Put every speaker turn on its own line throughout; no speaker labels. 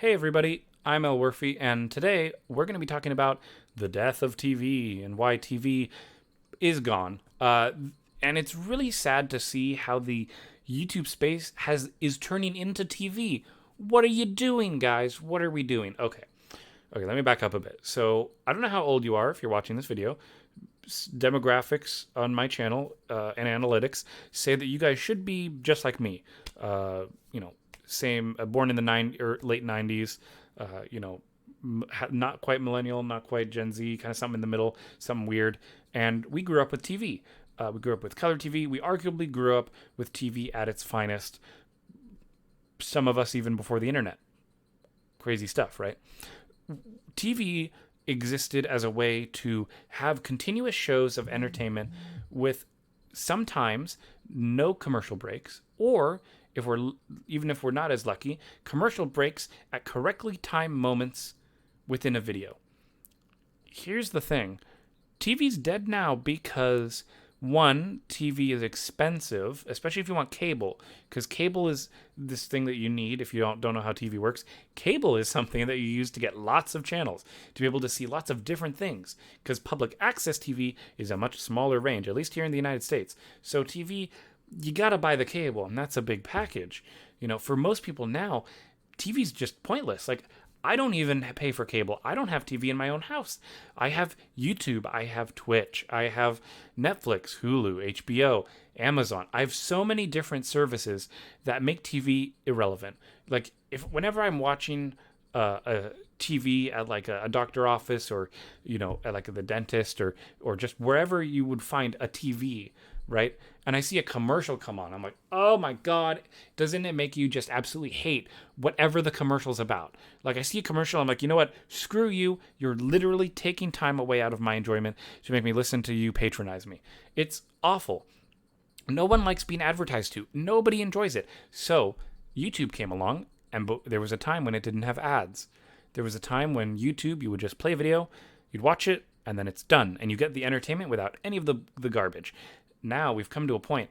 Hey everybody, I'm Elwirfy, and today we're going to be talking about the death of TV and why TV is gone. And it's really sad to see how the YouTube space is turning into TV. What are you doing, guys? What are we doing? Okay, let me back up a bit. So I don't know how old you are if you're watching this video. Demographics on my channel and analytics say that you guys should be just like me. Uh, you know, same born in the late 90s. You know, not quite millennial, not quite Gen Z, kind of something in the middle, something weird. And we grew up with TV. We grew up with color TV. We arguably grew up with TV at its finest. Some of us even before the internet. Crazy stuff, right? TV existed as a way to have continuous shows of entertainment with sometimes no commercial breaks, or if we're not as lucky, commercial breaks at correctly timed moments within a video. Here's the thing. TV's dead now because one, TV is expensive, especially if you want cable, because cable is this thing that you need if you don't know how TV works. Cable is something that you use to get lots of channels, to be able to see lots of different things, because public access TV is a much smaller range, at least here in the United States. So TV, you gotta buy the cable, and that's a big package. You know, for most people now, TV's just pointless. Like, I don't even pay for cable. I don't have TV in my own house. I have YouTube. I have Twitch. I have Netflix, Hulu, HBO, Amazon. I have so many different services that make TV irrelevant. Like, whenever I'm watching a TV at like a doctor office, or at like the dentist, or just wherever you would find a TV, right? And I see a commercial come on, I'm like, oh my god, doesn't it make you just absolutely hate whatever the commercial's about? Like, I see a commercial, I'm like, you know what, screw you, you're literally taking time away out of my enjoyment to make me listen to you patronize me. It's awful. No one likes being advertised to. Nobody enjoys it. So YouTube came along, and there was a time when it didn't have ads. There was a time when YouTube, you would just play a video, you'd watch it, and then it's done, and you get the entertainment without any of the garbage. Now we've come to a point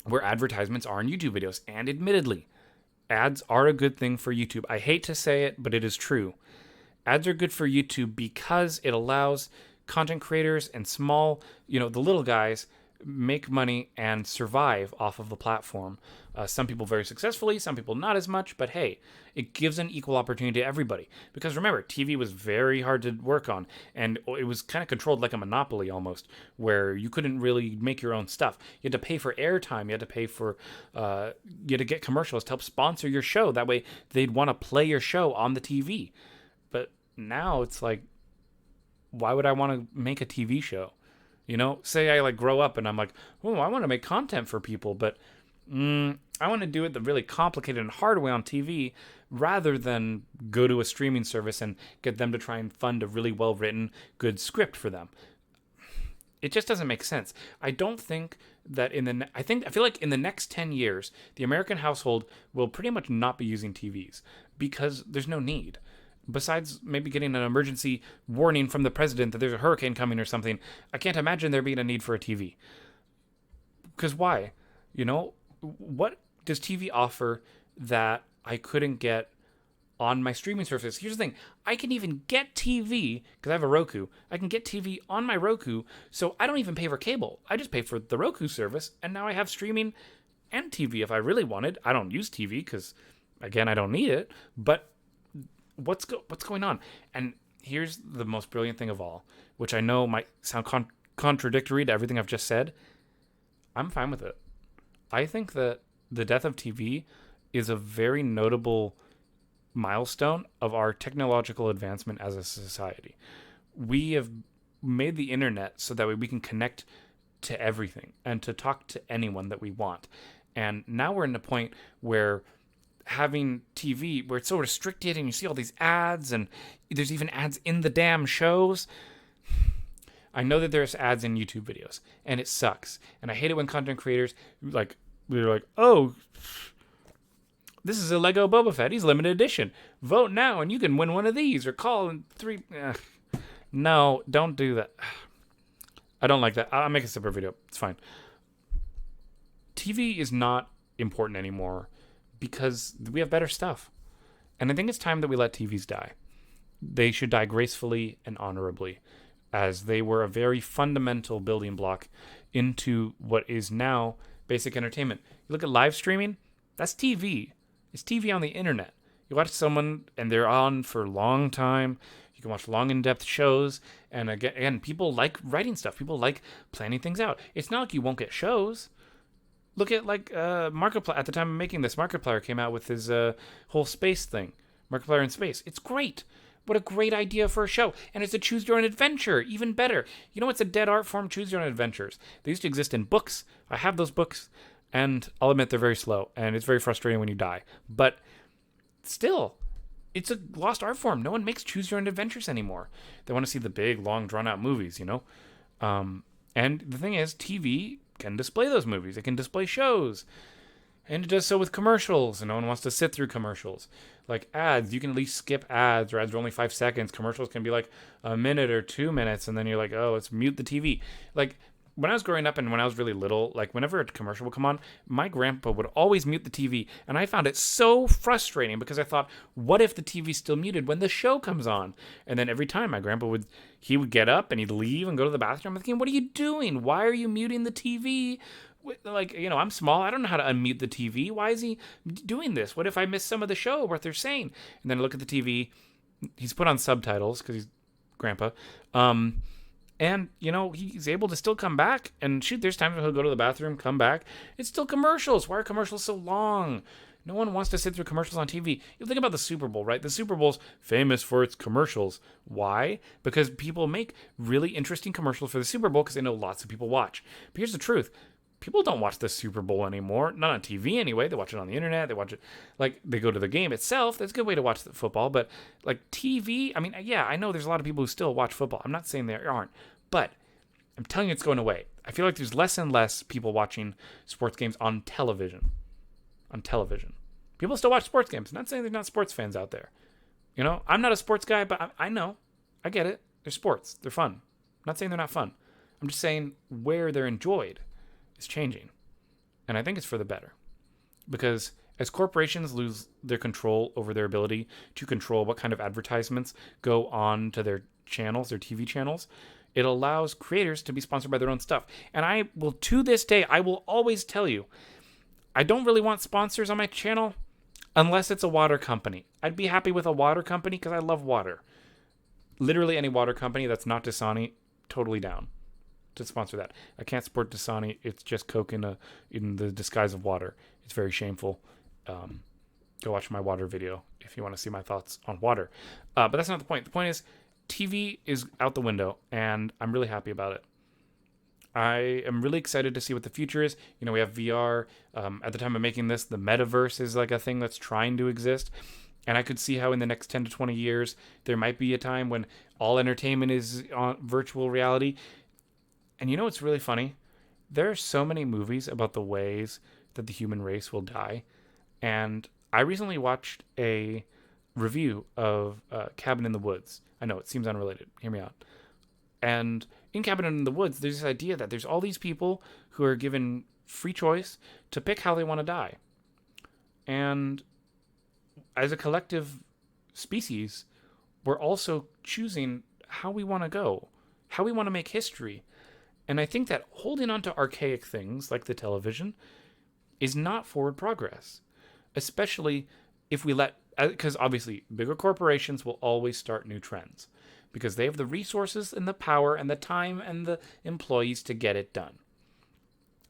where advertisements are in YouTube videos, and admittedly, ads are a good thing for YouTube. I hate to say it, but it is true. Ads are good for YouTube because it allows content creators and small, the little guys, make money and survive off of the platform. Some people very successfully, some people not as much, but hey, it gives an equal opportunity to everybody. Because remember, TV was very hard to work on, and it was kind of controlled like a monopoly almost, where you couldn't really make your own stuff. You had to pay for airtime, you had to pay for, you had to get commercials to help sponsor your show. That way they'd want to play your show on the TV. But now it's like, why would I want to make a TV show? Say I grow up and I'm like, oh, I want to make content for people, but I want to do it the really complicated and hard way on TV rather than go to a streaming service and get them to try and fund a really well-written, good script for them. It just doesn't make sense. I don't think that I feel like in the next 10 years, the American household will pretty much not be using TVs because there's no need. Besides maybe getting an emergency warning from the president that there's a hurricane coming or something, I can't imagine there being a need for a TV. Because why? What does TV offer that I couldn't get on my streaming service? Here's the thing. I can even get TV, because I have a Roku. I can get TV on my Roku, so I don't even pay for cable. I just pay for the Roku service, and now I have streaming and TV if I really wanted. I don't use TV because, again, I don't need it, but what's going on? And here's the most brilliant thing of all, which I know might sound contradictory to everything I've just said. I'm fine with it. I think that the death of TV is a very notable milestone of our technological advancement as a society. We have made the internet so that way we can connect to everything and to talk to anyone that we want. And now we're in a point where having TV where it's so restricted and you see all these ads and there's even ads in the damn shows. I know that there's ads in YouTube videos and it sucks. And I hate it when content creators they're like, oh, this is a Lego Boba Fett. He's limited edition. Vote now and you can win one of these or call in 3. No, don't do that. I don't like that. I'll make a separate video. It's fine. TV is not important anymore because we have better stuff. And I think it's time that we let TVs die. They should die gracefully and honorably, as they were a very fundamental building block into what is now basic entertainment. You look at live streaming, that's TV. It's TV on the internet. You watch someone and they're on for a long time. You can watch long, in-depth shows. And again, people like writing stuff. People like planning things out. It's not like you won't get shows. Look at Markiplier. At the time of making this, Markiplier came out with his whole space thing. Markiplier in space. It's great. What a great idea for a show. And it's a choose-your-own adventure. Even better. You know what's a dead art form? Choose-your-own adventures. They used to exist in books. I have those books. And I'll admit they're very slow. And it's very frustrating when you die. But still, it's a lost art form. No one makes choose-your-own adventures anymore. They want to see the big, long, drawn-out movies, you know? And the thing is, TV can display those movies. It can display shows. And it does so with commercials, and no one wants to sit through commercials. Like ads, you can at least skip ads, or ads are only 5 seconds. Commercials can be like a minute or 2 minutes, and then you're like, oh, let's mute the TV. Like, when I was growing up and when I was really little, like whenever a commercial would come on, my grandpa would always mute the TV. And I found it so frustrating because I thought, what if the TV's still muted when the show comes on? And then every time my grandpa would get up and he'd leave and go to the bathroom. I'm thinking, what are you doing? Why are you muting the TV? Like, you know, I'm small. I don't know how to unmute the TV. Why is he doing this? What if I miss some of the show, what they're saying? And then I look at the TV. He's put on subtitles because he's grandpa. And, you know, he's able to still come back. And shoot, there's times when he'll go to the bathroom, come back. It's still commercials. Why are commercials so long? No one wants to sit through commercials on TV. You think about the Super Bowl, right? The Super Bowl's famous for its commercials. Why? Because people make really interesting commercials for the Super Bowl because they know lots of people watch. But here's the truth. People don't watch the Super Bowl anymore. Not on TV anyway. They watch it on the internet. They watch it, like, they go to the game itself. That's a good way to watch the football. But, like, TV, I mean, yeah, I know there's a lot of people who still watch football. I'm not saying there aren't. But I'm telling you it's going away. I feel like there's less and less people watching sports games on television. On television. People still watch sports games. I'm not saying there's not sports fans out there. You know, I'm not a sports guy, but I know. I get it. They're sports. They're fun. I'm not saying they're not fun. I'm just saying where they're enjoyed is changing. And I think it's for the better. Because as corporations lose their control over their ability to control what kind of advertisements go on to their channels, their TV channels, it allows creators to be sponsored by their own stuff. And I will, to this day, I will always tell you, I don't really want sponsors on my channel unless it's a water company. I'd be happy with a water company because I love water. Literally any water company that's not Dasani, totally down to sponsor that. I can't support Dasani. It's just Coke in the disguise of water. It's very shameful. Go watch my water video if you want to see my thoughts on water. But that's not the point. The point is TV is out the window, and I'm really happy about it. I am really excited to see what the future is. You know, we have VR. At the time of making this, the metaverse is like a thing that's trying to exist. And I could see how in the next 10 to 20 years, there might be a time when all entertainment is on virtual reality. And you know what's really funny? There are so many movies about the ways that the human race will die. And I recently watched a review of Cabin in the Woods. I know, it seems unrelated. Hear me out. And in Cabin in the Woods, there's this idea that there's all these people who are given free choice to pick how they want to die. And as a collective species, we're also choosing how we want to go, how we want to make history. And I think that holding on to archaic things like the television is not forward progress, especially if we let, because obviously bigger corporations will always start new trends because they have the resources and the power and the time and the employees to get it done.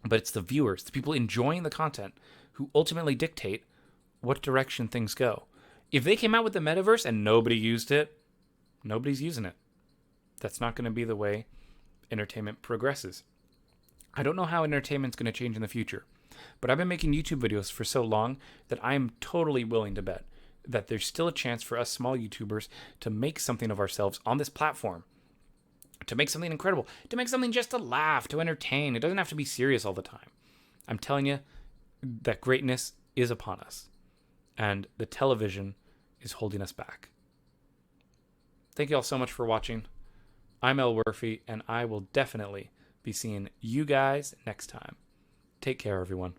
But it's the viewers, the people enjoying the content, who ultimately dictate what direction things go. If they came out with the metaverse and nobody used it, nobody's using it. That's not going to be the way entertainment progresses. I don't know how entertainment's going to change in the future, but I've been making YouTube videos for so long that I'm totally willing to bet that there's still a chance for us small YouTubers to make something of ourselves on this platform, to make something incredible, to make something just to laugh, to entertain. It doesn't have to be serious all the time. I'm telling you that greatness is upon us, and the television is holding us back. Thank you all so much for watching. I'm Elwirfy, and I will definitely be seeing you guys next time. Take care, everyone.